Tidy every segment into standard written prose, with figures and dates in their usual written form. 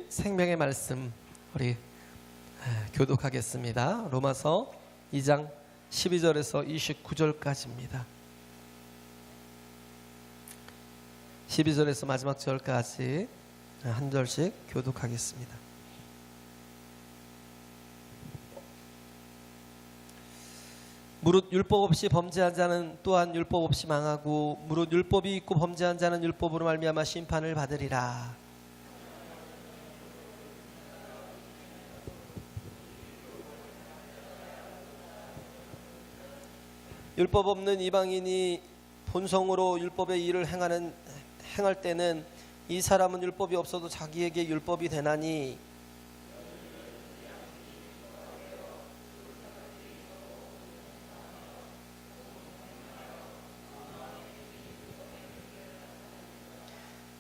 생명의 말씀 우리 교독하겠습니다. 로마서 2장 12절에서 29절까지입니다. 12절에서 마지막 절까지 한 절씩 교독하겠습니다. 무릇 율법 없이 범죄한 자는 또한 율법 없이 망하고 무릇 율법이 있고 범죄한 자는 율법으로 말미암아 심판을 받으리라. 율법 없는 이방인이 본성으로 율법의 일을 행할 때는 이 사람은 율법이 없어도 자기에게 율법이 되나니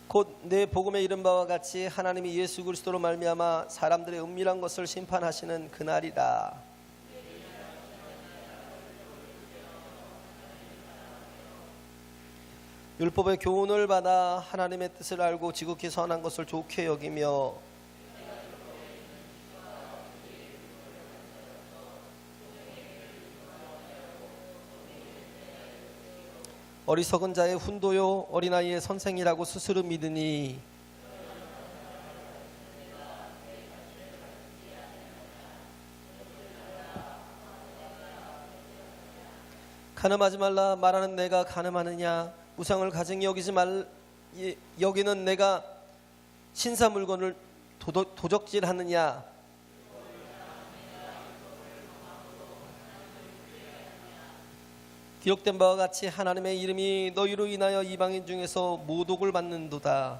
곧 내 복음에 이른 바와 같이 하나님이 예수 그리스도로 말미암아 사람들의 은밀한 것을 심판하시는 그날이라. 율법의 교훈을 받아 하나님의 뜻을 알고 지극히 선한 것을 좋게 여기며 어리석은 자의 훈도요 어린아이의 선생이라고 스스로 믿으니 가늠하지 말라 말하는 내가 가늠하느냐 우상을 가증히 여기는 내가 신사 물건을 도적질하느냐 기록된 바와 같이 하나님의 이름이 너희로 인하여 이방인 중에서 모독을 받는도다.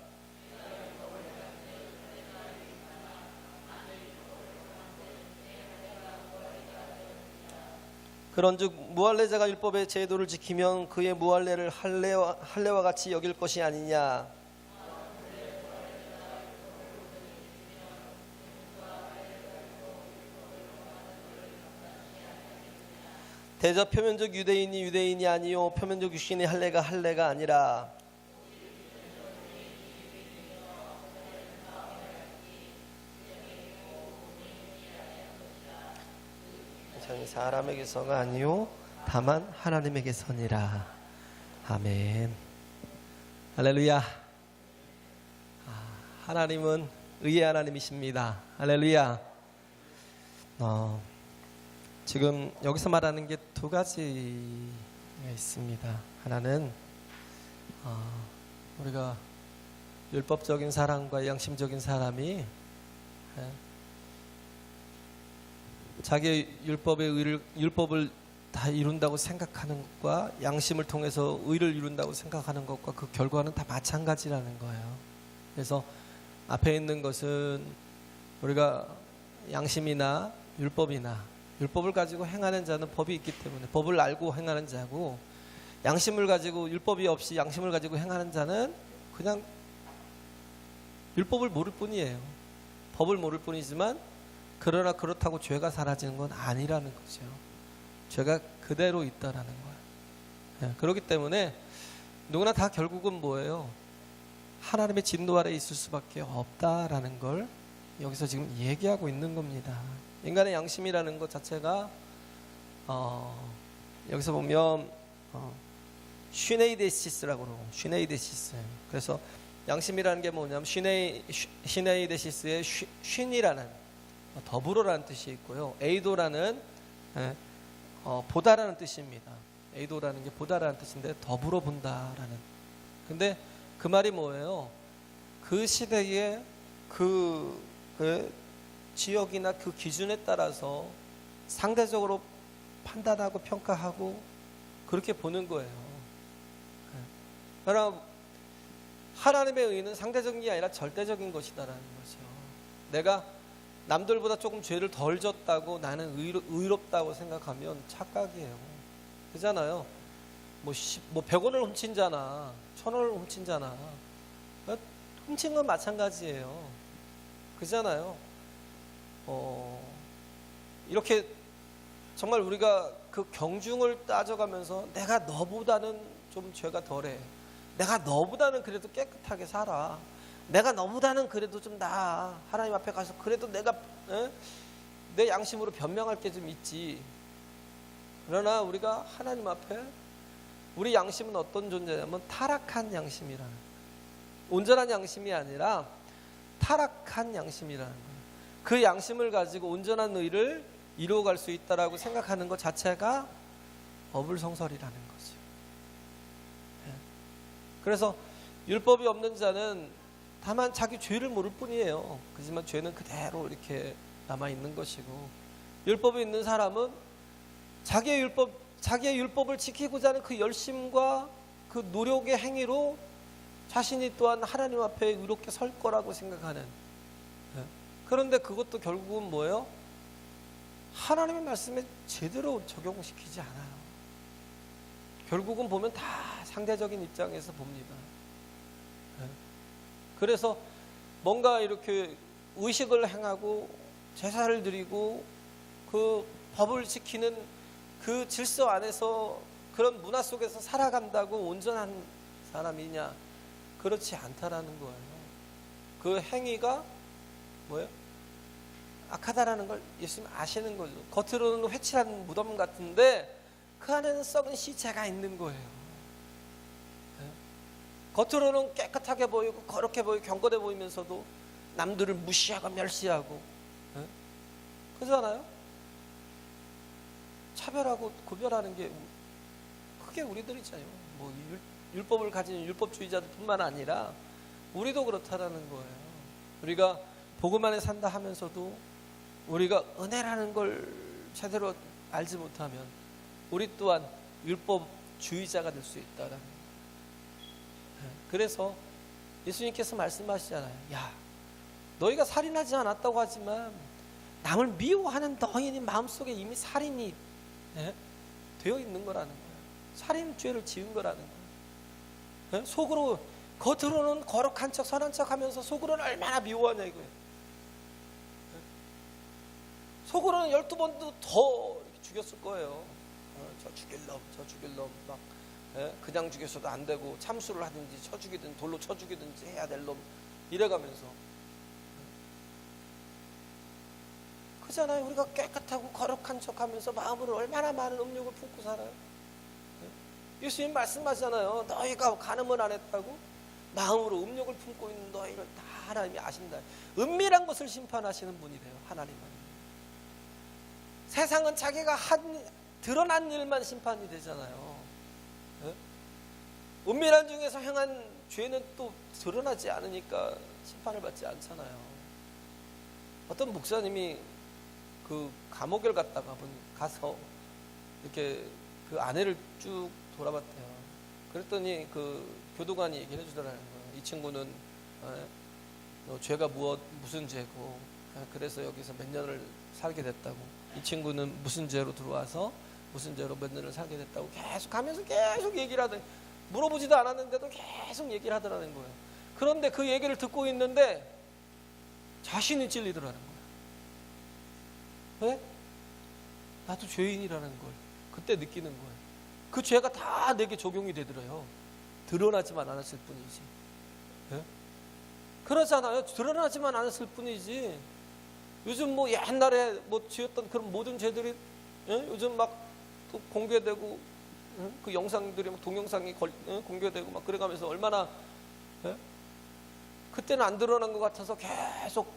그런즉 무할례자가 율법의 제도를 지키면 그의 무할례를 할례와 같이 여길 것이 아니냐. 대저 표면적 유대인이 유대인이 아니요 표면적 육신의 할례가 아니라 사람에게서가 아니요 다만 하나님에게서니라. 아멘. 할렐루야. 하나님은 의의 하나님이십니다. 할렐루야. 지금 여기서 말하는 게 두 가지가 있습니다. 하나는 우리가 율법적인 사람과 양심적인 사람이 자기의 율법을 다 이룬다고 생각하는 것과 양심을 통해서 의를 이룬다고 생각하는 것과 그 결과는 다 마찬가지라는 거예요. 그래서 앞에 있는 것은 우리가 양심이나 율법을 가지고 행하는 자는 법이 있기 때문에 법을 알고 행하는 자고, 양심을 가지고 율법이 없이 양심을 가지고 행하는 자는 그냥 율법을 모를 뿐이에요. 법을 모를 뿐이지만 그러나 그렇다고 죄가 사라지는 건 아니라는 거죠. 죄가 그대로 있다라는 거예요. 그렇기 때문에 누구나 다 결국은 뭐예요? 하나님의 진노 아래 있을 수밖에 없다라는 걸 여기서 지금 얘기하고 있는 겁니다. 인간의 양심이라는 것 자체가 여기서 보면 슈네이데시스라고 그러고, 슈네이데시스. 그래서 양심이라는 게 뭐냐면 슈네이데시스의 쉰이라는 더불어라는 뜻이 있고요. 에이도라는 보다라는 뜻입니다. 에이도라는 게 보다라는 뜻인데 더불어 본다라는. 근데 그 말이 뭐예요? 그 시대의 그 지역이나 그 기준에 따라서 상대적으로 판단하고 평가하고 그렇게 보는 거예요. 그러나 하나님의 의는 상대적인 게 아니라 절대적인 것이다라는 거죠. 내가 남들보다 조금 죄를 덜 졌다고 나는 의롭다고 생각하면 착각이에요. 그잖아요. 뭐 100원을 훔친 자나 1000원을 훔친 자나 훔친 건 마찬가지예요. 그잖아요. 이렇게 정말 우리가 그 경중을 따져가면서 내가 너보다는 좀 죄가 덜해. 내가 너보다는 그래도 깨끗하게 살아. 내가 너보다는 그래도 좀 나아. 하나님 앞에 가서 그래도 내가 내 양심으로 변명할 게 좀 있지. 그러나 우리가 하나님 앞에 우리 양심은 어떤 존재냐면 타락한 양심이라는 거예요. 온전한 양심이 아니라 타락한 양심이라는 거예요. 그 양심을 가지고 온전한 의를 이루어갈 수 있다라고 생각하는 것 자체가 어불성설이라는 거죠. 그래서 율법이 없는 자는 다만 자기 죄를 모를 뿐이에요. 그렇지만 죄는 그대로 이렇게 남아있는 것이고, 율법이 있는 사람은 자기의 율법을 지키고자 하는 그 열심과 그 노력의 행위로 자신이 또한 하나님 앞에 의롭게 설 거라고 생각하는. 그런데 그것도 결국은 뭐예요? 하나님의 말씀에 제대로 적용시키지 않아요. 결국은 보면 다 상대적인 입장에서 봅니다. 그래서 뭔가 이렇게 의식을 행하고 제사를 드리고 그 법을 지키는 그 질서 안에서 그런 문화 속에서 살아간다고 온전한 사람이냐? 그렇지 않다라는 거예요. 그 행위가 뭐예요? 악하다라는 걸 예수님 아시는 거죠. 겉으로는 회칠한 무덤 같은데 그 안에는 썩은 시체가 있는 거예요. 겉으로는 깨끗하게 보이고 거룩해 보이고 경건해 보이면서도 남들을 무시하고 멸시하고, 그렇잖아요? 차별하고 구별하는 게 그게 우리들이잖아요. 뭐 율법을 가진 율법주의자들뿐만 아니라 우리도 그렇다라는 거예요. 우리가 복음 안에 산다 하면서도 우리가 은혜라는 걸 제대로 알지 못하면 우리 또한 율법주의자가 될 수 있다라는 거예요. 그래서 예수님께서 말씀하시잖아요. 야, 너희가 살인하지 않았다고 하지만 남을 미워하는 너희는 마음속에 이미 살인이 되어 있는 거라는 거예요. 살인죄를 지은 거라는 거예요. 속으로, 겉으로는 거룩한 척 선한 척 하면서 속으로는 얼마나 미워하냐 이거예요. 속으로는 12번도 더 죽였을 거예요. 저 죽일 놈 막 그냥 죽였어도 안 되고 참수를 하든지 쳐 죽이든 돌로 쳐 죽이든지 해야 될 놈 이래가면서. 그잖아요. 우리가 깨끗하고 거룩한 척하면서 마음으로 얼마나 많은 음욕을 품고 살아요. 예수님 말씀하잖아요. 너희가 간음을 안 했다고 마음으로 음욕을 품고 있는 너희를 다 하나님이 아신다. 은밀한 것을 심판하시는 분이래요. 하나님은. 세상은 자기가 드러난 일만 심판이 되잖아요. 은밀한 중에서 행한 죄는 또 드러나지 않으니까 심판을 받지 않잖아요. 어떤 목사님이 그 감옥을 가서 이렇게 그 아내를 쭉 돌아봤대요. 그랬더니 그 교도관이 얘기를 해주더라는 거예요. 이 친구는 너 죄가 무슨 죄고 그래서 여기서 몇 년을 살게 됐다고. 이 친구는 무슨 죄로 들어와서 무슨 죄로 몇 년을 살게 됐다고 계속 하면서 계속 얘기를 하더니 물어보지도 않았는데도 계속 얘기를 하더라는 거예요. 그런데 그 얘기를 듣고 있는데 자신이 찔리더라는 거예요. 왜? 나도 죄인이라는 걸 그때 느끼는 거예요. 그 죄가 다 내게 적용이 되더래요. 드러나지만 않았을 뿐이지. 그렇잖아요. 드러나지만 않았을 뿐이지. 요즘 뭐 옛날에 뭐 지었던 그런 모든 죄들이 요즘 막 또 공개되고 그 영상들이 막 동영상이 공개되고 막 그래가면서 얼마나 그때는 안 드러난 것 같아서 계속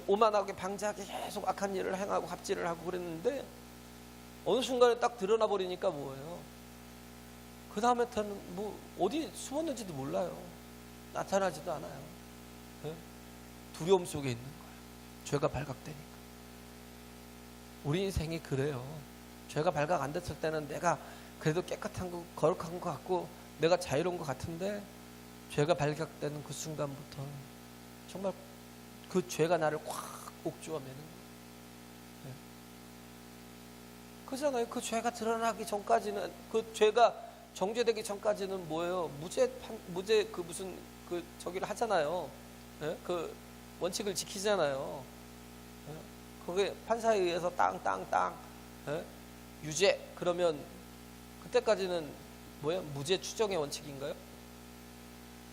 오만하게 방지하게 계속 악한 일을 행하고 갑질을 하고 그랬는데 어느 순간에 딱 드러나 버리니까 뭐예요? 그 다음부터는 뭐 어디 숨었는지도 몰라요. 나타나지도 않아요. 두려움 속에 있는 거예요. 죄가 발각되니까. 우리 인생이 그래요. 죄가 발각 안 됐을 때는 내가 그래도 깨끗한 거 거룩한 것 같고 내가 자유로운 것 같은데 죄가 발각되는 그 순간부터 정말 그 죄가 나를 확 옥주어매는 거예요. 그잖아요. 그 죄가 드러나기 전까지는 그 죄가 정죄되기 전까지는 뭐예요? 무죄 그 무슨 그 저기를 하잖아요. 예? 그 원칙을 지키잖아요. 예? 그게 판사에 의해서 땅 예? 유죄 그러면 그때까지는 뭐예요? 무죄 추정의 원칙인가요?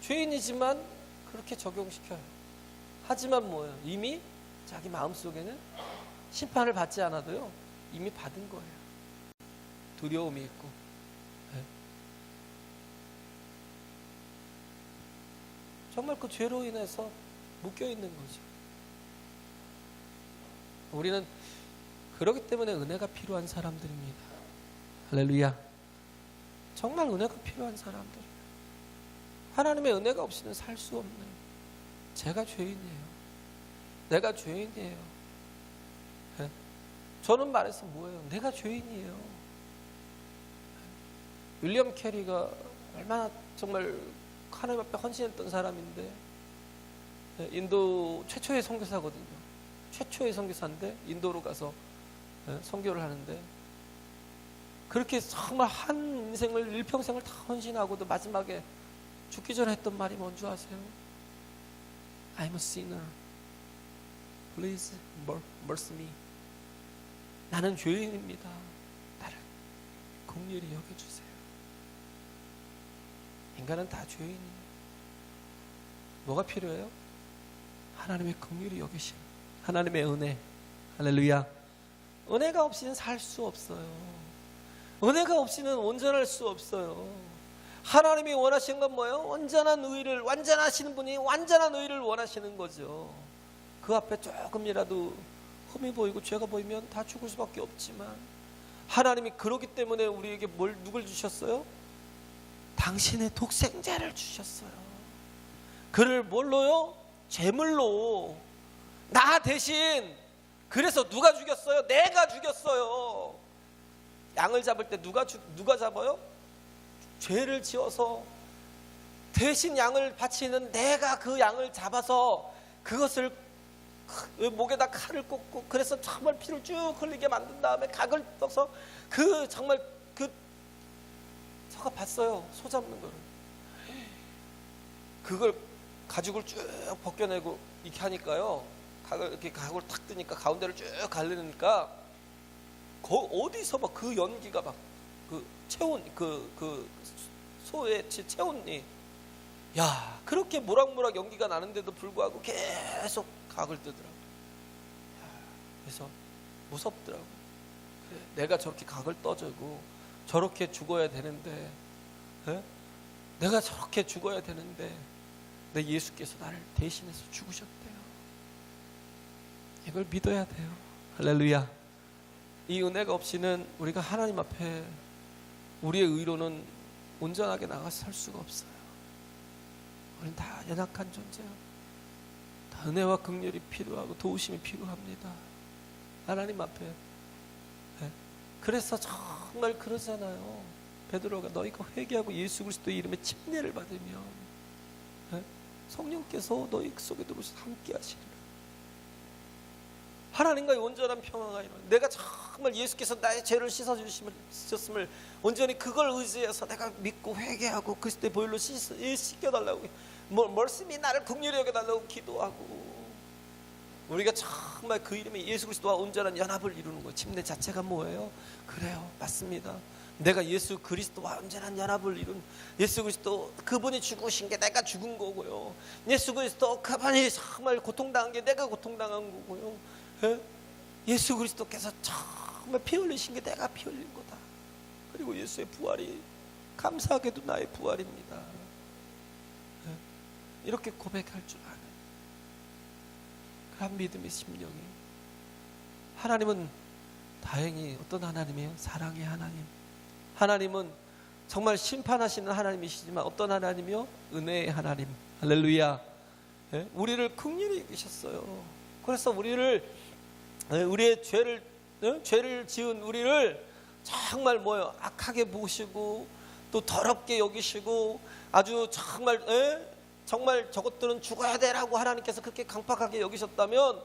죄인이지만 그렇게 적용시켜요. 하지만 뭐예요? 이미 자기 마음속에는 심판을 받지 않아도요 이미 받은 거예요. 두려움이 있고. 네. 정말 그 죄로 인해서 묶여 있는 거죠. 우리는 그렇기 때문에 은혜가 필요한 사람들입니다. 할렐루야. 정말 은혜가 필요한 사람들. 하나님의 은혜가 없이는 살 수 없는, 제가 죄인이에요. 내가 죄인이에요. 네? 저는 말해서 뭐예요? 내가 죄인이에요. 윌리엄 캐리가 얼마나 정말 하나님 앞에 헌신했던 사람인데, 인도 최초의 선교사거든요. 최초의 선교사인데 인도로 가서 선교를 하는데, 그렇게 정말 한 인생을 일평생을 다 헌신하고도 마지막에 죽기 전에 했던 말이 뭔지 아세요? I'm a sinner. Please mercy me. 나는 죄인입니다. 나를 긍휼히 여겨주세요. 인간은 다 죄인이에요. 뭐가 필요해요? 하나님의 긍휼히 여기심, 하나님의 은혜. 할렐루야. 은혜가 없이는 살 수 없어요. 은혜가 없이는 온전할 수 없어요. 하나님이 원하시는 건 뭐예요? 온전한 의를, 완전하시는 분이 완전한 의를 원하시는 거죠. 그 앞에 조금이라도 흠이 보이고 죄가 보이면 다 죽을 수밖에 없지만, 하나님이 그러기 때문에 우리에게 누굴 주셨어요? 당신의 독생자를 주셨어요. 그를 뭘로요? 제물로. 나 대신. 그래서 누가 죽였어요? 내가 죽였어요. 양을 잡을 때 누가 잡아요? 죄를 지어서 대신 양을 바치는 내가 그 양을 잡아서 그것을 목에다 칼을 꽂고, 그래서 정말 피를 쭉 흘리게 만든 다음에 각을 떠서 그 정말 그 저가 봤어요. 소 잡는 거를. 그걸 가죽을 쭉 벗겨내고 이렇게 하니까요, 이렇게 각을 탁 뜨니까 가운데를 쭉 갈르니까 어디서 막 그 연기가 막 그 체온, 그 소의 체온이, 야, 그렇게 모락모락 연기가 나는데도 불구하고 계속 각을 뜨더라고요. 그래서 무섭더라고요. 그래, 내가 저렇게 각을 떠주고 저렇게 죽어야 되는데, 내가 저렇게 죽어야 되는데 내 예수께서 나를 대신해서 죽으셨대요. 이걸 믿어야 돼요. 할렐루야. 이 은혜가 없이는 우리가 하나님 앞에 우리의 의로는 온전하게 나가서 살 수가 없어요. 우리는 다 연약한 존재예요. 다 은혜와 긍휼이 필요하고 도우심이 필요합니다. 하나님 앞에. 그래서 정말 그러잖아요. 베드로가 너희가 회개하고 예수 그리스도의 이름에 침례를 받으면 성령께서 너희 속에 들어오셔서 함께 하시리라. 하나님과의 온전한 평화가 일어나. 내가 정말 예수께서 나의 죄를 씻어주셨음을 온전히 그걸 의지해서 내가 믿고 회개하고 그리스도의 보혈로 씻겨달라고, 멀심이 나를 긍휼히 여겨달라고 기도하고, 우리가 정말 그 이름에 예수 그리스도와 온전한 연합을 이루는 거예요. 침례 자체가 뭐예요? 그래요, 맞습니다. 내가 예수 그리스도와 온전한 연합을 이룬, 예수 그리스도 그분이 죽으신 게 내가 죽은 거고요. 예수 그리스도 그분이 정말 고통당한 게 내가 고통당한 거고요. 예수 그리스도께서 정말 피 흘리신 게 내가 피 흘린 거다. 그리고 예수의 부활이 감사하게도 나의 부활입니다. 이렇게 고백할 줄 아는 그런 믿음의 심령이. 하나님은 다행히 어떤 하나님이에요? 사랑의 하나님. 하나님은 정말 심판하시는 하나님이시지만 어떤 하나님이요? 은혜의 하나님. 할렐루야. 우리를 긍휼히 여기셨어요. 그래서 우리의 죄를 지은 우리를 정말 뭐요? 악하게 보시고 또 더럽게 여기시고 아주 정말 저것들은 죽어야 되라고 하나님께서 그렇게 강팍하게 여기셨다면,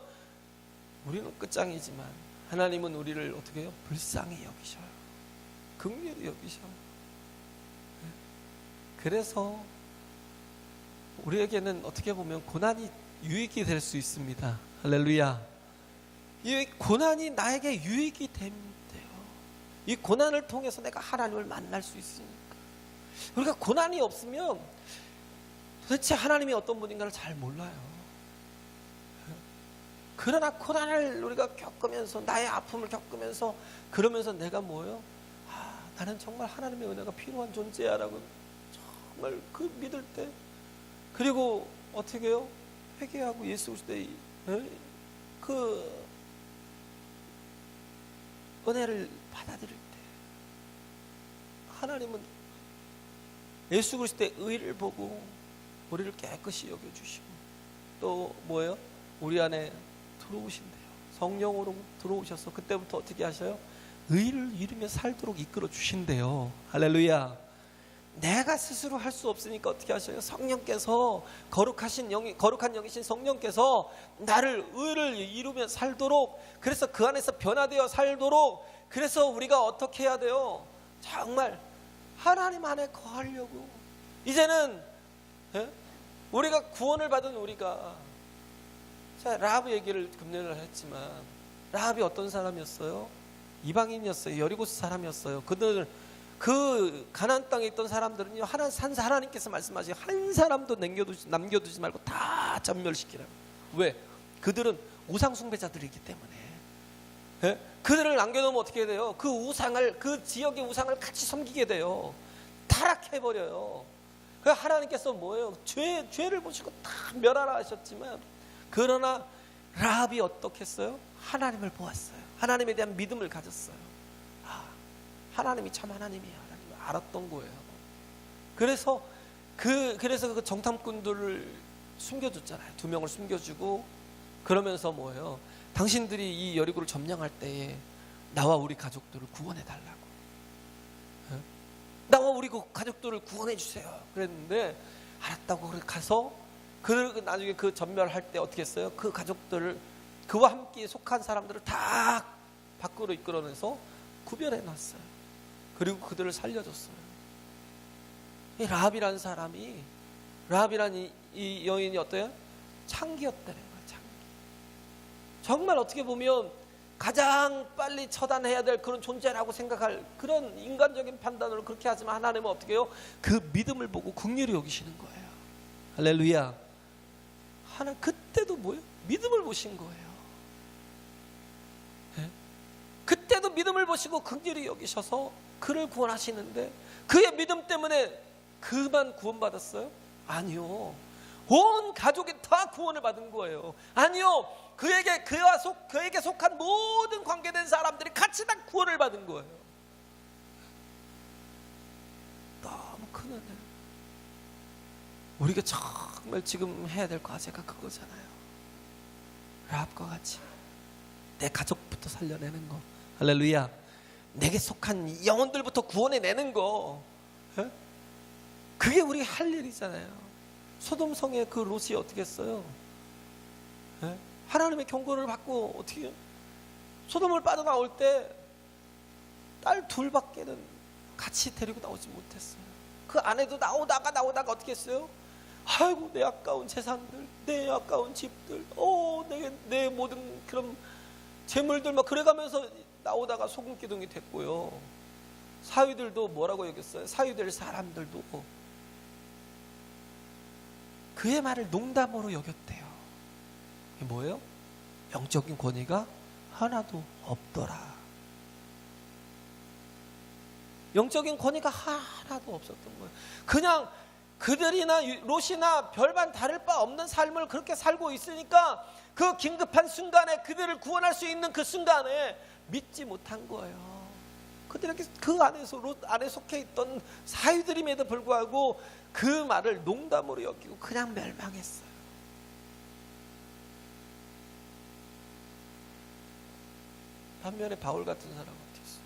우리는 끝장이지만 하나님은 우리를 어떻게 해요? 불쌍히 여기셔요. 긍휼히 여기셔요. 그래서 우리에게는 어떻게 보면 고난이 유익이 될 수 있습니다. 할렐루야. 이 고난이 나에게 유익이 돼요. 이 고난을 통해서 내가 하나님을 만날 수 있으니까. 우리가 고난이 없으면 도대체 하나님이 어떤 분인가를 잘 몰라요. 그러나 고난을 우리가 겪으면서, 나의 아픔을 겪으면서, 그러면서 내가 뭐예요? 나는 정말 하나님의 은혜가 필요한 존재야 라고 정말 그 믿을 때, 그리고 어떻게 해요? 회개하고 예수 그리스도의 그 은혜를 받아들일 때 하나님은 예수 그리스도의 의를 보고 우리를 깨끗이 여겨주시고, 또 뭐예요? 우리 안에 들어오신대요. 성령으로 들어오셔서 그때부터 어떻게 하셔요? 의를 이루며 살도록 이끌어 주신대요. 할렐루야. 내가 스스로 할 수 없으니까 어떻게 하셔요? 성령께서, 거룩한 영이신 성령께서 나를 의를 이루며 살도록, 그래서 그 안에서 변화되어 살도록, 그래서 우리가 어떻게 해야 돼요? 정말 하나님 안에 거하려고. 이제는 우리가 구원을 받은 우리가, 자, 라합 얘기를 금년에 했지만 라합이 어떤 사람이었어요? 이방인이었어요. 여리고 사람이었어요. 그들 그 가나안 땅에 있던 사람들은요, 하나님께서 말씀하시고 한 사람도 남겨두지 말고 다 전멸시키라고. 왜? 그들은 우상 숭배자들이기 때문에. 그들을 남겨놓으면 어떻게 돼요? 그 우상을, 그 지역의 우상을 같이 섬기게 돼요. 타락해버려요. 그 하나님께서 뭐예요? 죄를 보시고 다 멸하라 하셨지만, 그러나 라합이 어떻게 했어요? 하나님을 보았어요. 하나님에 대한 믿음을 가졌어요. 하나님이 참 하나님이야, 하나님을 알았던 거예요. 그래서 그 정탐꾼들을 숨겨줬잖아요. 2명을 숨겨주고, 그러면서 뭐예요? 당신들이 이 여리고를 점령할 때에 나와 우리 가족들을 구원해 달라고. 나와 우리 가족들을 구원해 주세요. 그랬는데 알았다고 가서 나중에 그 전멸할 때 어떻게 했어요? 그 가족들을, 그와 함께 속한 사람들을 다 밖으로 이끌어내서 구별해 놨어요. 그리고 그들을 살려줬어요. 이 라합이라는 사람이, 라합이라는 이 여인이 어때요? 창기였다는 거예요. 창기. 정말 어떻게 보면 가장 빨리 처단해야 될 그런 존재라고 생각할 그런 인간적인 판단으로 그렇게 하지만, 하나님은 어떻게 해요? 그 믿음을 보고 긍휼히 여기시는 거예요. 할렐루야. 하나님 그때도 뭐예요? 믿음을 보신 거예요. 그때도 믿음을 보시고 긍휼히 여기셔서 그를 구원하시는데, 그의 믿음 때문에 그만 구원받았어요? 아니요. 온 가족이 다 구원을 받은 거예요. 아니요. 그에게 속한 모든 관계된 사람들이 같이 다 구원을 받은 거예요. 너무 큰 은혜. 우리가 정말 지금 해야 될 과제가 그거잖아요. 라합과 같이 내 가족부터 살려내는 거. 할렐루야. 내게 속한 영혼들부터 구원해내는 거. 그게 우리 할 일이잖아요. 소돔성의 그 롯이 어떻게 했어요? 하나님의 경고를 받고 어떻게 해요? 소돔을 빠져나올 때 딸 둘밖에는 같이 데리고 나오지 못했어요. 그 아내도 나오다가 어떻게 했어요? 아이고, 내 아까운 재산들, 내 아까운 집들, 내 모든 그런 재물들 막 그래가면서 나오다가 소금 기둥이 됐고요. 사위들도 뭐라고 여겼어요? 사위될 사람들도 그의 말을 농담으로 여겼대요. 이게 뭐예요? 영적인 권위가 하나도 없더라. 영적인 권위가 하나도 없었던 거예요. 그냥 그들이나 롯이나 별반 다를 바 없는 삶을 그렇게 살고 있으니까, 그 긴급한 순간에, 그들을 구원할 수 있는 그 순간에 믿지 못한 거예요. 그들에게 그 안에서 롯 안에 속해 있던 사위들임에도 불구하고 그 말을 농담으로 여기고 그냥 멸망했어요. 반면에 바울 같은 사람은 어떻게 했어요?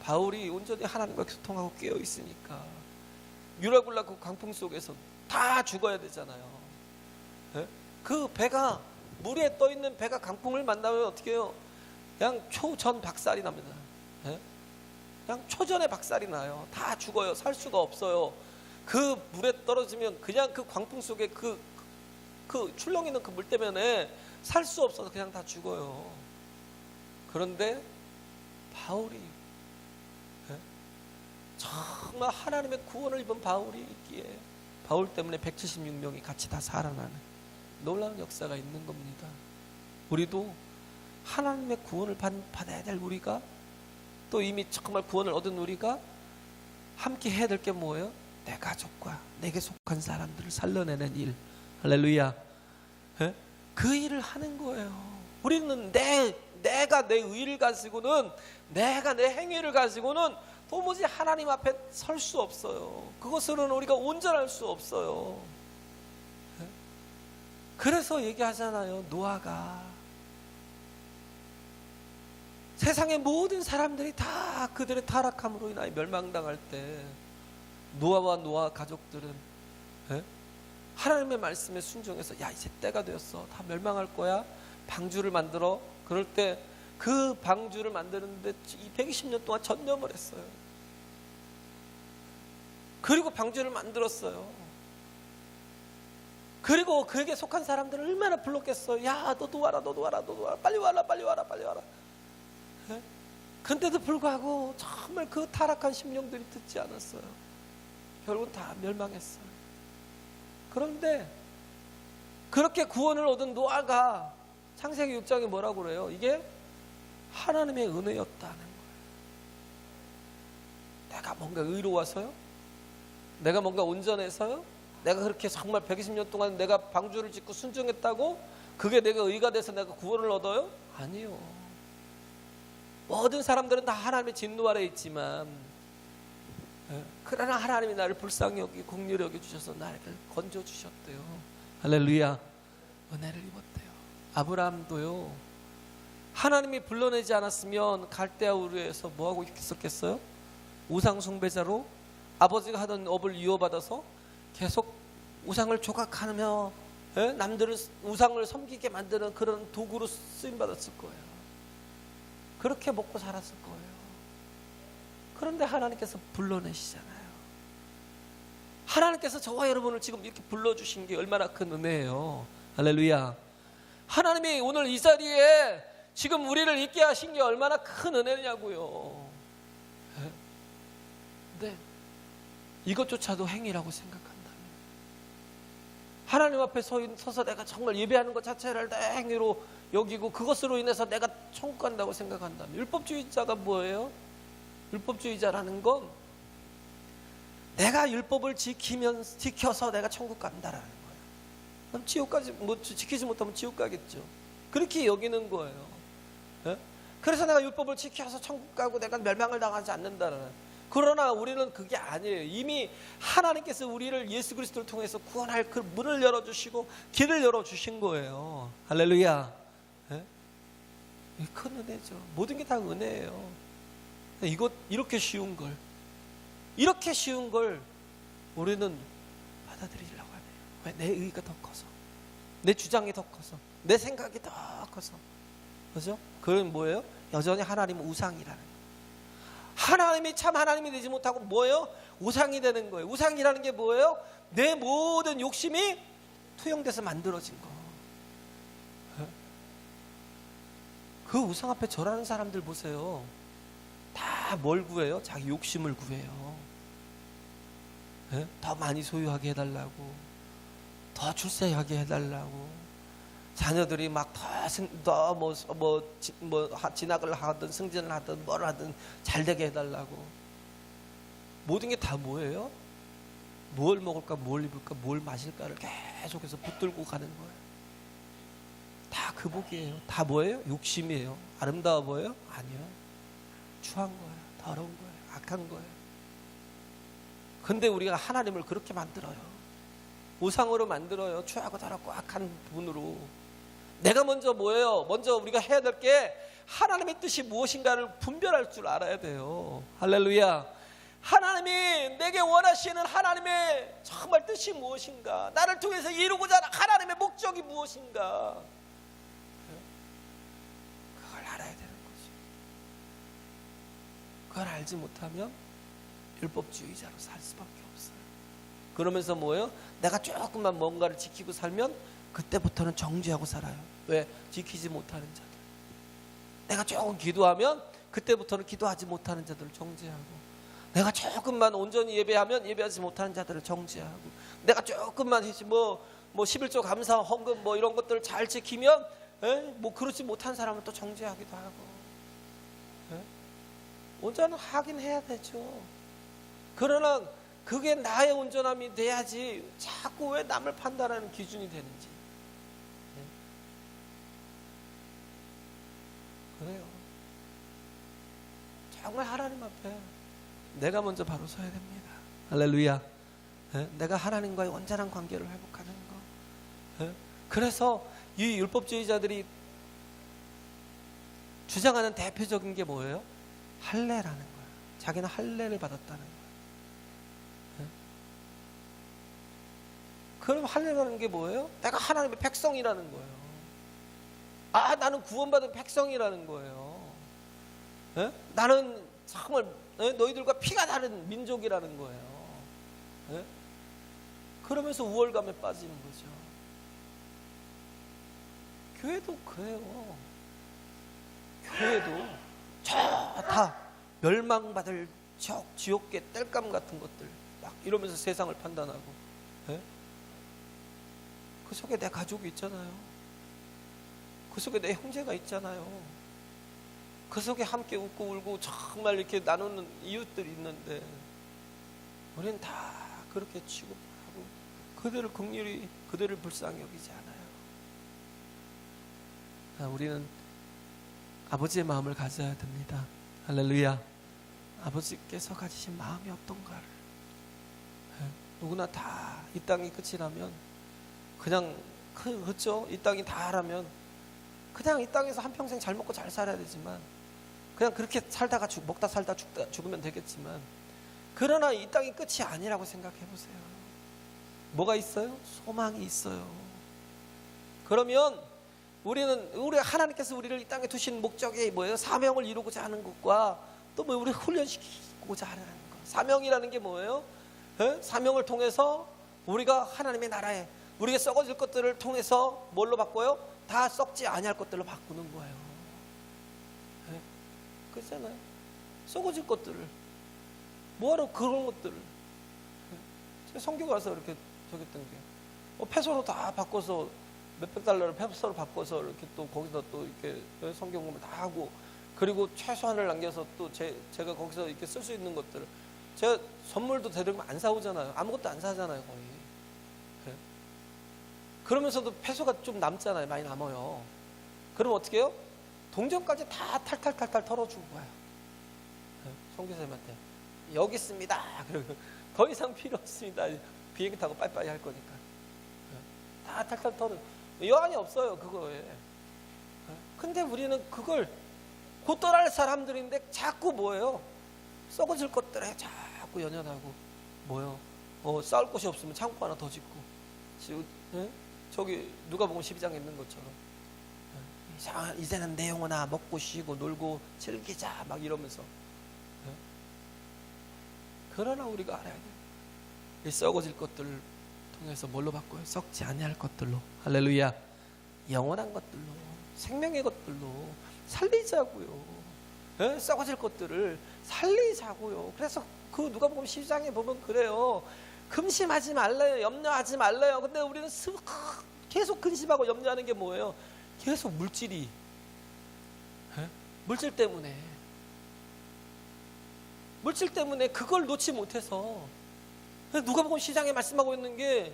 바울이 온전히 하나님과 소통하고 깨어 있으니까 유라굴라 그 강풍 속에서 다 죽어야 되잖아요. 그 배가, 물에 떠 있는 배가 강풍을 만나면 어떻게 해요? 그냥 초전 박살이 납니다. 그냥 초전에 박살이 나요. 다 죽어요. 살 수가 없어요. 그 물에 떨어지면 그냥 그 광풍 속에 그 출렁이는 그 물 때문에 살 수 없어서 그냥 다 죽어요. 그런데 바울이, 정말 하나님의 구원을 입은 바울이 있기에 바울 때문에 176명이 같이 다 살아나는 놀라운 역사가 있는 겁니다. 우리도 하나님의 구원을 받아야 될 우리가, 또 이미 정말 구원을 얻은 우리가 함께 해야 될 게 뭐예요? 내 가족과 내게 속한 사람들을 살려내는 일. 할렐루야. 그 일을 하는 거예요. 우리는 내가 내 의를 가지고는, 내가 내 행위를 가지고는 도무지 하나님 앞에 설 수 없어요. 그것으로는 우리가 온전할 수 없어요. 그래서 얘기하잖아요. 노아가, 세상의 모든 사람들이 다 그들의 타락함으로 인하여 멸망당할 때 노아와 노아 가족들은 하나님의 말씀에 순종해서, 야, 이제 때가 되었어, 다 멸망할 거야, 방주를 만들어. 그럴 때 그 방주를 만드는데 120년 동안 전념을 했어요. 그리고 방주를 만들었어요. 그리고 그에게 속한 사람들은 얼마나 불렀겠어요. 야, 너도 와라, 너도 와라, 너도 와라, 빨리 와라, 빨리 와라, 빨리 와라. 그런데도 불구하고 정말 그 타락한 심령들이 듣지 않았어요. 결국은 다 멸망했어요. 그런데 그렇게 구원을 얻은 노아가 창세기 6장에 뭐라고 그래요? 이게 하나님의 은혜였다는 거예요. 내가 뭔가 의로워서요? 내가 뭔가 온전해서요? 내가 그렇게 정말 120년 동안 내가 방주를 짓고 순종했다고 그게 내가 의가 돼서 내가 구원을 얻어요? 아니요. 모든 사람들은 다 하나님의 진노 아래 있지만, 그러나 하나님이 나를 불쌍히 여기 긍휼히 여겨주셔서 나를 건져주셨대요. 할렐루야. 은혜를 입었대요. 아브라함도요, 하나님이 불러내지 않았으면 갈대아 우르에서 뭐하고 있었겠어요? 우상 숭배자로 아버지가 하던 업을 이어받아서 계속 우상을 조각하며 남들을 우상을 섬기게 만드는 그런 도구로 쓰임받았을 거예요. 그렇게 먹고 살았을 거예요. 그런데 하나님께서 불러내시잖아요. 하나님께서 저와 여러분을 지금 이렇게 불러주신 게 얼마나 큰 은혜예요. 할렐루야. 하나님이 오늘 이 자리에 지금 우리를 있게 하신 게 얼마나 큰 은혜냐고요. 근데 이것조차도 행위라고 생각한다면, 하나님 앞에 서서 내가 정말 예배하는 것 자체를 내 행위로 여기고 그것으로 인해서 내가 천국 간다고 생각한다면, 율법주의자가 뭐예요? 율법주의자라는 건 내가 율법을 지켜서 내가 천국 간다라는 거예요. 그럼 지옥까지 지키지 못하면 지옥 가겠죠. 그렇게 여기는 거예요. 그래서 내가 율법을 지켜서 천국 가고 내가 멸망을 당하지 않는다는. 그러나 우리는 그게 아니에요. 이미 하나님께서 우리를 예수 그리스도를 통해서 구원할 그 문을 열어주시고 길을 열어주신 거예요. 할렐루야. 큰 은혜죠. 모든 게 다 은혜예요. 이렇게 쉬운 걸 우리는 받아들이려고 하네요. 왜? 내 의의가 더 커서, 내 주장이 더 커서, 내 생각이 더 커서. 그죠? 그건 뭐예요? 여전히 하나님은 우상이라는 거예요. 하나님이 참 하나님이 되지 못하고 뭐예요? 우상이 되는 거예요. 우상이라는 게 뭐예요? 내 모든 욕심이 투영돼서 만들어진 거. 그 우상 앞에 절하는 사람들 보세요. 다 뭘 구해요? 자기 욕심을 구해요. 더 많이 소유하게 해달라고, 더 출세하게 해달라고, 자녀들이 막 더 진학을 하든 승진을 하든 뭘 하든 잘 되게 해달라고. 모든 게 다 뭐예요? 뭘 먹을까, 뭘 입을까, 뭘 마실까를 계속해서 붙들고 가는 거예요. 다 그 복이에요. 다 뭐예요? 욕심이에요. 아름다워 보여요? 아니요. 추한 거예요. 더러운 거예요. 악한 거예요. 근데 우리가 하나님을 그렇게 만들어요. 우상으로 만들어요. 추하고 더럽고 악한 분으로. 내가 먼저 뭐예요? 먼저 우리가 해야 될 게 하나님의 뜻이 무엇인가를 분별할 줄 알아야 돼요. 할렐루야. 하나님이 내게 원하시는 하나님의 정말 뜻이 무엇인가, 나를 통해서 이루고자 하는 하나님의 목적이 무엇인가, 그걸 알아야 되는 거죠. 그걸 알지 못하면 율법주의자로 살 수밖에 없어요. 그러면서 뭐예요? 내가 조금만 뭔가를 지키고 살면 그때부터는 정죄하고 살아요. 왜? 지키지 못하는 자들. 내가 조금 기도하면 그때부터는 기도하지 못하는 자들을 정죄하고, 내가 조금만 온전히 예배하면 예배하지 못하는 자들을 정죄하고, 내가 조금만 뭐 11조 감사 헌금 뭐 이런 것들을 잘 지키면 뭐 그렇지 못한 사람은 또 정죄하기도 하고. 온전은 하긴 해야 되죠. 그러나 그게 나의 온전함이 돼야지 자꾸 왜 남을 판단하는 기준이 되는지. 그래요. 정말 하나님 앞에 내가 먼저 바로 서야 됩니다. 할렐루야. 내가 하나님과의 온전한 관계를 회복하는 거. 그래서 이 율법주의자들이 주장하는 대표적인 게 뭐예요? 할례라는 거예요. 자기는 할례를 받았다는 거예요. 그럼 할례라는 게 뭐예요? 내가 하나님의 백성이라는 거예요. 아, 나는 구원받은 백성이라는 거예요. 나는 정말 너희들과 피가 다른 민족이라는 거예요. 그러면서 우월감에 빠지는 거죠. 교회도 그래요. 교회도 다 멸망받을 지옥계 땔감 같은 것들 막 이러면서 세상을 판단하고, 그 속에 내 가족이 있잖아요. 그 속에 내 형제가 있잖아요. 그 속에 함께 웃고 울고 정말 이렇게 나누는 이웃들이 있는데 우리는 다 그렇게 취급하고 그들을 긍휼히, 그들을 불쌍히 여기지 않아요. 우리는 아버지의 마음을 가져야 됩니다. 할렐루야. 아버지께서 가지신 마음이 어떤가를. 누구나 다 이 땅이 끝이 나면 그냥 그렇죠. 이 땅이 다라면 그냥 이 땅에서 한평생 잘 먹고 잘 살아야 되지만, 그냥 그렇게 살다가 먹다 살다 죽으면 되겠지만, 그러나 이 땅이 끝이 아니라고 생각해 보세요. 뭐가 있어요? 소망이 있어요. 그러면 우리 하나님께서 우리를 이 땅에 두신 목적이 뭐예요? 사명을 이루고자 하는 것과 또 뭐 우리 훈련시키고자 하는 것. 사명이라는 게 뭐예요? 사명을 통해서 우리가 하나님의 나라에 우리가 썩어질 것들을 통해서 뭘로 바꿔요? 다 썩지 아니할 것들로 바꾸는 거예요. 그렇잖아요. 썩어질 것들을 뭐하러 그런 것들을. 제가 성교 가서 이렇게 저기 했던 게 페소로 다 바꿔서 몇백 달러를 페소로 바꿔서 이렇게 또 거기서 또 이렇게 성경공부를 다 하고, 그리고 최소한을 남겨서 또 제가 거기서 이렇게 쓸 수 있는 것들을, 제가 선물도 대부분 안 사오잖아요. 아무것도 안 사잖아요, 거의. 그러면서도 페소가 좀 남잖아요. 많이 남아요. 그럼 어떻게 해요? 동전까지 다 탈탈탈탈 털어주고 가요. 선교사님한테 여기 있습니다. 그리고 더 이상 필요 없습니다. 비행기 타고 빠이빠이 할 거니까. 다 탈탈 털어. 여한이 없어요, 그거에. 근데 우리는 그걸 곧떠날 사람들인데 자꾸 뭐예요? 썩어질 것들에 자꾸 연연하고 뭐요? 쌓을 곳이 없으면 창고 하나 더 짓고, 저기 누가복음 12장에 있는 것처럼 이제는 내 영혼아 먹고 쉬고 놀고 즐기자 막 이러면서. 그러나 우리가 알아야 돼요. 이 썩어질 것들을 통해서 뭘로 바꿔요? 썩지 아니할 것들로. 할렐루야. 영원한 것들로, 생명의 것들로 살리자고요. 썩어질 것들을 살리자고요. 그래서 그 누가복음 12장에 보면 그래요. 근심하지 말래요. 염려하지 말래요. 근데 우리는 계속 근심하고 염려하는 게 뭐예요? 계속 물질이, 물질 때문에 그걸 놓지 못해서. 누가복음 12장에 말씀하고 있는 게,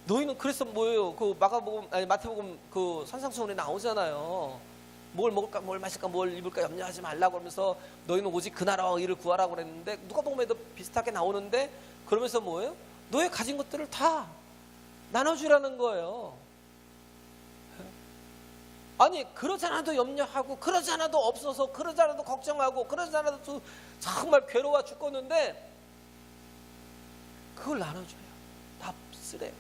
너희는 그래서 뭐예요? 그 마태복음 그 산상수훈에 나오잖아요. 뭘 먹을까, 뭘 마실까, 뭘 입을까 염려하지 말라고 그러면서 너희는 오직 그 나라와 의를 구하라고 그랬는데, 누가복음에도 비슷하게 나오는데, 그러면서 뭐예요? 너의 가진 것들을 다 나눠주라는 거예요. 아니, 그러지 않아도 염려하고, 그러지 않아도 없어서, 그러지 않아도 걱정하고, 그러지 않아도 정말 괴로워 죽겠는데 그걸 나눠줘요. 다 쓰래요.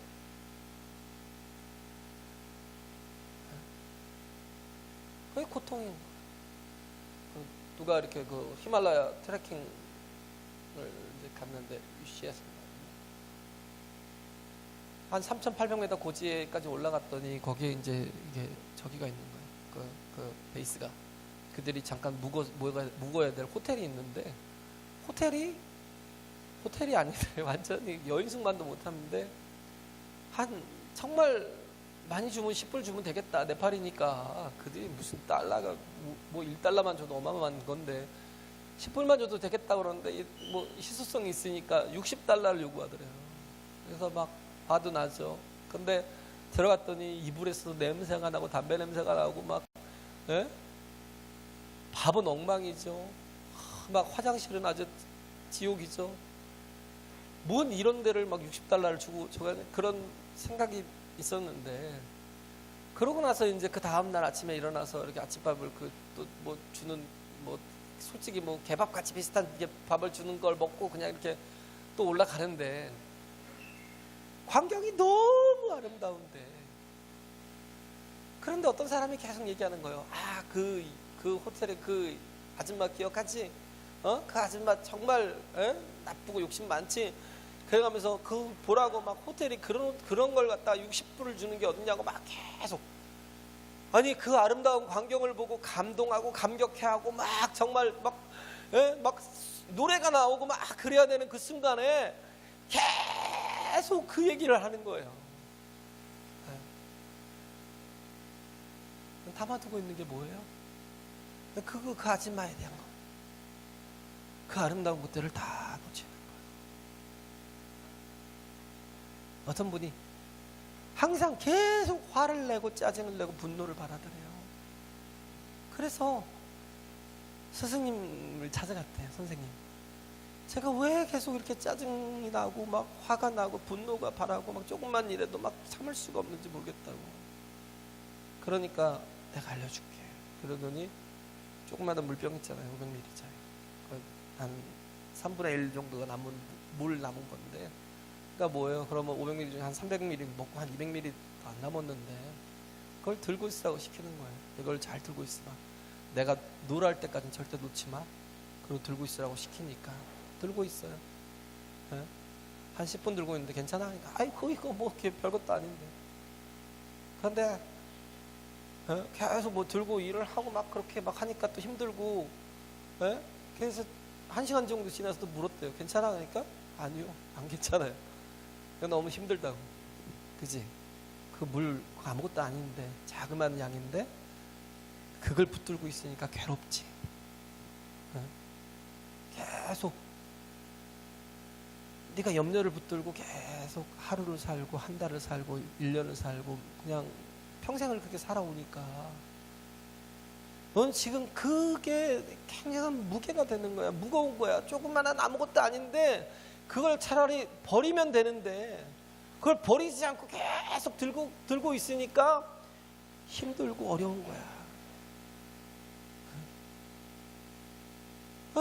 그게 고통인 거예요. 누가 이렇게 그 히말라야 트레킹을 이제 갔는데 UC에서 한 3,800m 고지에까지 올라갔더니 거기에 이제 이게 저기가 있는 거예요. 그 베이스가. 그들이 잠깐 묵어야 될 호텔이 있는데 호텔이 아닌데 완전히 여인숙만도 못하는데 한 정말 많이 주면 10불 주면 되겠다. 네팔이니까 그들이 무슨 달러가 뭐 1달러만 줘도 어마어마한 건데 10불만 줘도 되겠다 그러는데 뭐 희소성이 있으니까 60달러를 요구하더래요. 그래서 막 화도 나죠. 근데 들어갔더니 이불에서도 냄새가 나고 담배 냄새가 나고 막 예? 밥은 엉망이죠. 막 화장실은 아주 지옥이죠. 뭔 이런 데를 막 60달러를 주고 그런 생각이 있었는데 그러고 나서 이제 그 다음날 아침에 일어나서 이렇게 아침밥을 또 뭐 주는 뭐 솔직히 뭐 개밥 같이 비슷한 밥을 주는 걸 먹고 그냥 이렇게 또 올라가는데 광경이 너무 아름다운데 그런데 어떤 사람이 계속 얘기하는 거예요. 아, 그 호텔에 그 아줌마 기억하지? 그 아줌마 정말 나쁘고 욕심 많지? 그래가면서 그 보라고 막 호텔이 그런 걸 갖다가 60불을 주는 게 어딨냐고 막 계속 아니 그 아름다운 광경을 보고 감동하고 감격해하고 막 정말 막 노래가 나오고 막 그래야 되는 그 순간에 계속 그 얘기를 하는 거예요. 담아두고 있는 게 뭐예요? 그 아줌마에 대한 거. 그 아름다운 것들을 다 놓치는 거예요. 어떤 분이 항상 계속 화를 내고 짜증을 내고 분노를 받아들여요. 그래서 스승님을 찾아갔대요. 선생님, 제가 왜 계속 이렇게 짜증이 나고 막 화가 나고 분노가 바라고 막 조금만 일해도 막 참을 수가 없는지 모르겠다고. 그러니까 내가 알려줄게. 그러더니 조그마한 물병 있잖아요. 500ml짜리. 한 3분의 1 정도가 물 남은 건데. 그러니까 뭐예요? 그러면 500ml 중에 한 300ml 먹고 한 200ml 안 남았는데 그걸 들고 있으라고 시키는 거예요. 이걸 잘 들고 있으라. 내가 노랄 때까지는 절대 놓지 마. 그리고 들고 있으라고 시키니까 들고 있어요. 네? 한 10분 들고 있는데 괜찮아? 그러니까 아이고 이거 뭐 별것도 아닌데. 그런데 계속 뭐 들고 일을 하고 막 그렇게 막 하니까 또 힘들고 그래서 1시간 정도 지나서 또 물었대요. 괜찮아? 그러니까 아니요, 안 괜찮아요. 너무 힘들다고. 그지? 그 물 아무것도 아닌데 자그마한 양인데 그걸 붙들고 있으니까 괴롭지. 계속 네가 염려를 붙들고 계속 하루를 살고 한 달을 살고 1년을 살고 그냥 평생을 그렇게 살아오니까 넌 지금 그게 굉장한 무게가 되는 거야. 무거운 거야. 조그만한 아무것도 아닌데 그걸 차라리 버리면 되는데 그걸 버리지 않고 계속 들고 있으니까 힘들고 어려운 거야.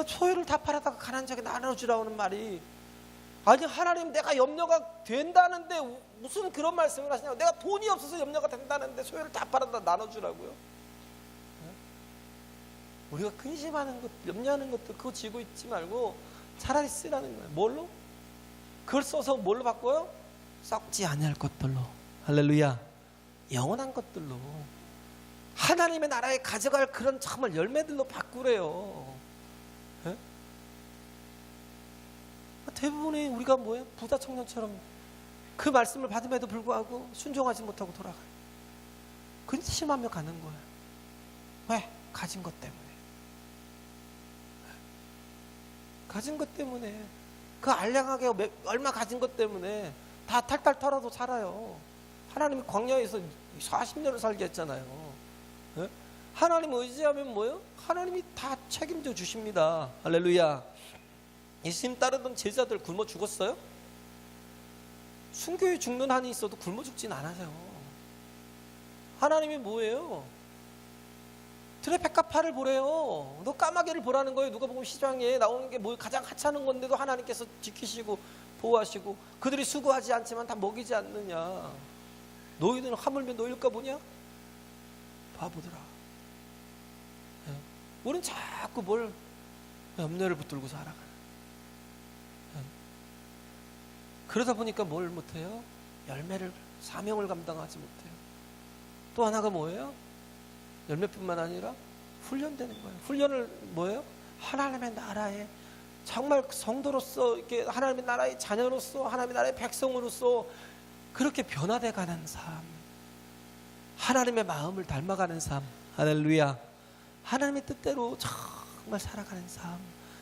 소유를 다 팔아다가 가난한 자에게 나눠주라는 말이, 아니 하나님 내가 염려가 된다는데 무슨 그런 말씀을 하시냐고. 내가 돈이 없어서 염려가 된다는데 소유를 다 팔아다 나눠주라고요. 우리가 근심하는 것, 염려하는 것도 그거 쥐고 있지 말고 차라리 쓰라는 거예요. 뭘로? 그걸 써서 뭘로 바꿔요? 썩지 아니할 것들로. 할렐루야. 영원한 것들로, 하나님의 나라에 가져갈 그런 정말 열매들로 바꾸래요. 에? 대부분의 우리가 뭐예요? 부자 청년처럼 그 말씀을 받음에도 불구하고 순종하지 못하고 돌아가요. 근심하며 가는 거예요. 왜? 가진 것 때문에. 가진 것 때문에, 그 알량하게 얼마 가진 것 때문에 다 탈탈 털어도 살아요. 하나님이 광야에서 40년을 살게 했잖아요. 네? 하나님 의지하면 뭐예요? 하나님이 다 책임져 주십니다. 할렐루야. 예수님 따르던 제자들 굶어 죽었어요? 순교에 죽는 한이 있어도 굶어 죽진 않아요. 하나님이 뭐예요? 드레페카파를 보래요. 너 까마귀를 보라는 거예요. 누가 보면 시장에 나오는 게 뭐 가장 하찮은 건데도 하나님께서 지키시고 보호하시고, 그들이 수고하지 않지만 다 먹이지 않느냐. 너희들은 하물며 너희일까 보냐? 바보들아. 네. 우린 자꾸 뭘 염려를 붙들고 살아가요. 네. 그러다 보니까 뭘 못해요? 열매를, 사명을 감당하지 못해요. 또 하나가 뭐예요? 열매뿐만 아니라 훈련되는 거예요. 훈련을 뭐예요? 하나님의 나라에 정말 성도로서, 이렇게 하나님의 나라의 자녀로서, 하나님의 나라의 백성으로서 그렇게 변화돼 가는 삶, 하나님의 마음을 닮아가는 삶, 할렐루야. 하나님의 뜻대로 정말 살아가는 삶,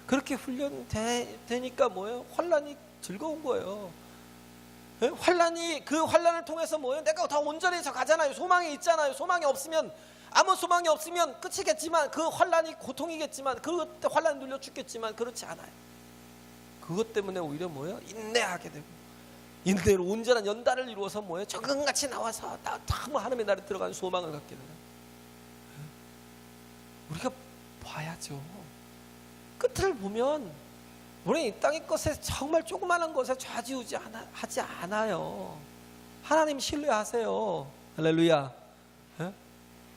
그렇게 훈련되니까 뭐예요? 환난이 즐거운 거예요. 환난이, 그 환난을 통해서 뭐예요? 내가 더 온전해져 가잖아요. 소망이 있잖아요. 소망이 없으면, 아무 소망이 없으면 끝이겠지만, 그 환난이 고통이겠지만, 그것 때 환난이 눌려 죽겠지만 그렇지 않아요. 그것 때문에 오히려 뭐예요? 인내하게 되고, 인내로 온전한 연단을 이루어서 뭐예요? 적응같이 나와서 참 하나님의 나라에 들어가는 소망을 갖게 돼요. 우리가 봐야죠. 끝을 보면 우리 이 땅의 것에, 정말 조그마한 것에 좌지우지하지 않아요. 하나님 신뢰하세요. 할렐루야. 예?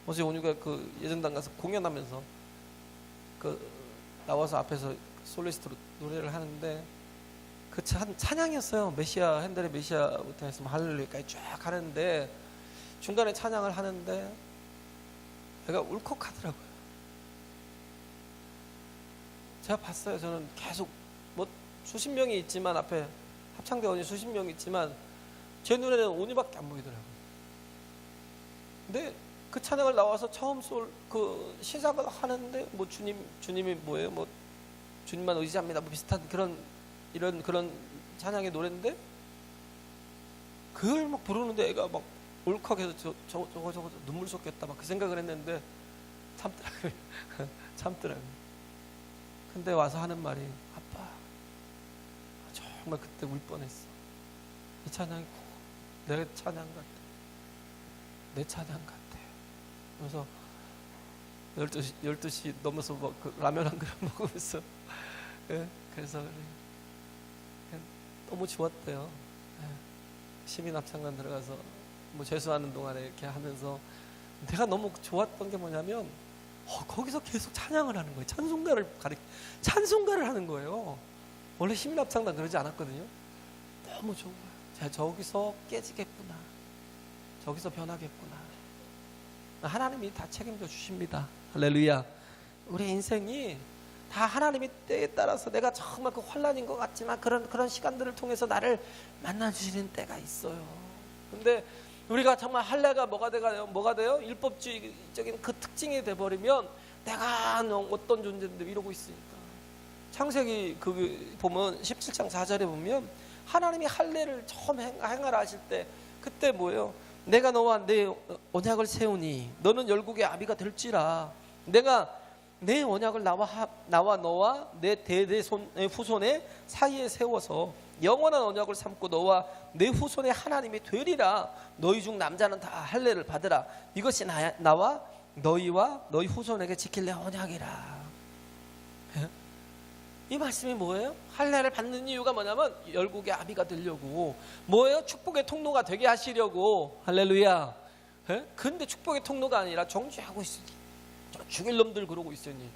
어제 온유가 그 예전당 가서 공연하면서 나와서 앞에서 솔리스트로 노래를 하는데, 그 찬양이었어요. 메시아, 핸델의 메시아부터 해서 할렐루야까지 쫙 하는데, 중간에 찬양을 하는데 내가 울컥하더라고요. 제가 봤어요. 저는 계속 뭐 수십 명이 있지만, 앞에 합창대원이 수십 명이 있지만 제 눈에는 온유밖에 안 보이더라고요. 근데 그 찬양을 나와서 처음 그 시작을 하는데, 뭐 주님이 뭐예요? 뭐 주님만 의지합니다. 뭐 비슷한 그런 찬양의 노래인데, 그걸 막 부르는데 애가 막 울컥해서 저거 눈물 쏟겠다 막 그 생각을 했는데 참더라고요. 참더라고요. 근데 와서 하는 말이, 아빠 정말 그때 울 뻔했어. 이 찬양이 내 찬양 같아. 내 찬양 같아. 그래서 12시 넘어서 뭐 그 라면 한 그릇 먹으면서 그래서 너무 좋았대요. 시민 합창단 들어가서 뭐 재수하는 동안에 이렇게 하면서 내가 너무 좋았던 게 뭐냐면, 거기서 계속 찬양을 하는 거예요. 찬송가를 하는 거예요. 원래 시민 합창단 그러지 않았거든요. 너무 좋은 거예요. 제가 저기서 깨지겠구나, 저기서 변하겠구나. 하나님이 다 책임져 주십니다. 할렐루야. 우리 인생이 다 하나님의 때에 따라서, 내가 정말 그 환난인 것 같지만 그런 시간들을 통해서 나를 만나주시는 때가 있어요. 근데 우리가 정말 할례가 뭐가 돼요? 율법주의적인 그 특징이 돼버리면 내가 어떤 존재인데 이러고 있으니까. 창세기 보면 17장 4절에 보면 하나님이 할례를 처음 행하라 하실 때, 그때 뭐예요? 내가 너와 내 언약을 세우니 너는 열국의 아비가 될지라. 내가 내 언약을 나와 너와 내 후손의 사이에 세워서 영원한 언약을 삼고 너와 내 후손의 하나님이 되리라. 너희 중 남자는 다 할례를 받으라. 이것이 나와 너희와 너희 후손에게 지킬 내 언약이라. 이 말씀이 뭐예요? 할례를 받는 이유가 뭐냐면 열국의 아비가 되려고, 뭐예요? 축복의 통로가 되게 하시려고. 할렐루야. 근데 축복의 통로가 아니라 정죄하고 있으니, 죽일 놈들 그러고 있으니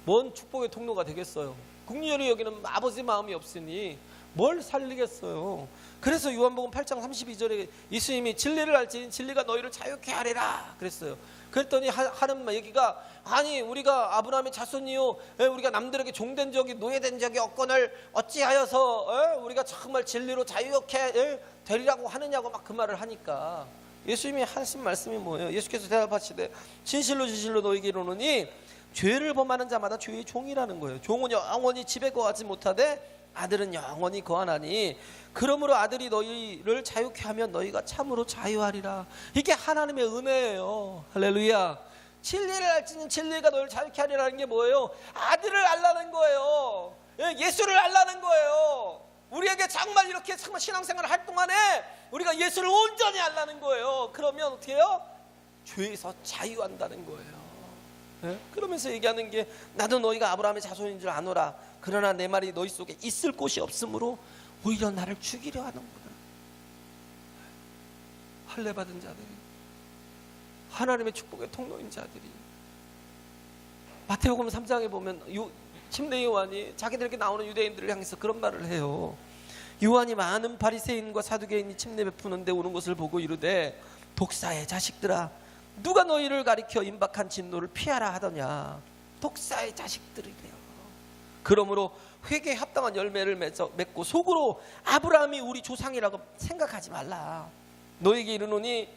뭔 축복의 통로가 되겠어요? 국리를 여기는 아버지 마음이 없으니 뭘 살리겠어요? 그래서 요한복음 8장 32절에 예수님이 진리를 알지니 진리가 너희를 자유케 하리라 그랬어요. 그랬더니 하는 얘기가, 아니 우리가 아브라함의 자손이요, 우리가 남들에게 종된 적이, 노예된 적이 없거늘 어찌하여서 우리가 정말 진리로 자유케 되리라고 하느냐고 막 그 말을 하니까, 예수님이 하신 말씀이 뭐예요? 예수께서 대답하시되 진실로 진실로 너희에게 이르노니 죄를 범하는 자마다 죄의 종이라는 거예요. 종은 영원히 집에 거하지 못하되 아들은 영원히 거하나니, 그러므로 아들이 너희를 자유케 하면 너희가 참으로 자유하리라. 이게 하나님의 은혜예요. 할렐루야. 진리를 알지는 진리가 너희를 자유케 하리라는 게 뭐예요? 아들을 알라는 거예요. 예수를 알라는 거예요. 우리에게 정말 이렇게 정말 신앙생활을 할 동안에 우리가 예수를 온전히 알라는 거예요. 그러면 어떻게 해요? 죄에서 자유한다는 거예요. 그러면서 얘기하는 게, 나도 너희가 아브라함의 자손인 줄 아노라. 그러나 내 말이 너희 속에 있을 곳이 없으므로 오히려 나를 죽이려 하는구나. 할례 받은 자들이, 하나님의 축복의 통로인 자들이, 마태복음 3장에 보면 침례 요한이 자기들에게 나오는 유대인들을 향해서 그런 말을 해요. 요한이 많은 바리새인과 사두개인이 침례 베푸는데 오는 것을 보고 이르되 독사의 자식들아 누가 너희를 가리켜 임박한 진노를 피하라 하더냐. 독사의 자식들이래요. 그러므로 회개에 합당한 열매를 맺고 속으로 아브라함이 우리 조상이라고 생각하지 말라. 너에게 이르노니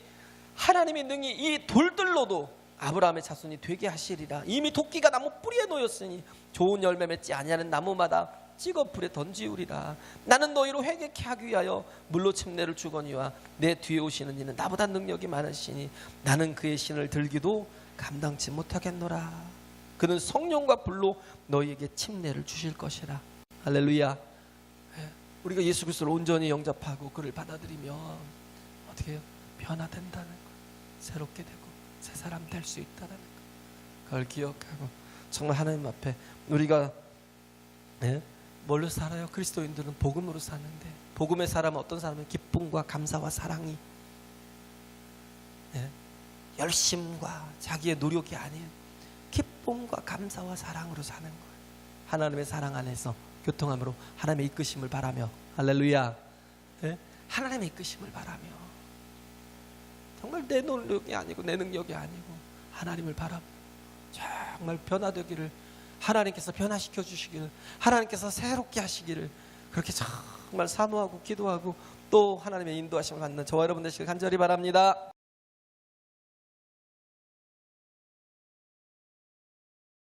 하나님이 능히 이 돌들로도 아브라함의 자손이 되게 하시리라. 이미 도끼가 나무 뿌리에 놓였으니 좋은 열매 맺지 아니하는 나무마다 찍어 불에 던지우리라. 나는 너희로 회개케 하기 위하여 물로 침례를 주거니와 내 뒤에 오시는 이는 나보다 능력이 많으시니 나는 그의 신을 들기도 감당치 못하겠노라. 그는 성령과 불로 너희에게 침례를 주실 것이라. 할렐루야. 우리가 예수 그리스도를 온전히 영접하고 그를 받아들이면 어떻게 해요? 변화된다는 거, 새롭게 되고 새 사람 될 수 있다는 거, 그걸 기억하고 정말 하나님 앞에 우리가 뭘로 살아요? 그리스도인들은 복음으로 사는데, 복음의 사람은 어떤 사람은 기쁨과 감사와 사랑이, 열심과 자기의 노력이 아닌 기쁨과 감사와 사랑으로 사는 거예요. 하나님의 사랑 안에서 교통함으로 하나님의 이끄심을 바라며, 할렐루야. 하나님의 이끄심을 바라며, 정말 내 노력이 아니고 내 능력이 아니고 하나님을 바라며 정말 변화되기를, 하나님께서 변화시켜 주시기를, 하나님께서 새롭게 하시기를 그렇게 정말 사모하고 기도하고 또 하나님의 인도하심을 받는 저와 여러분 되시길 간절히 바랍니다.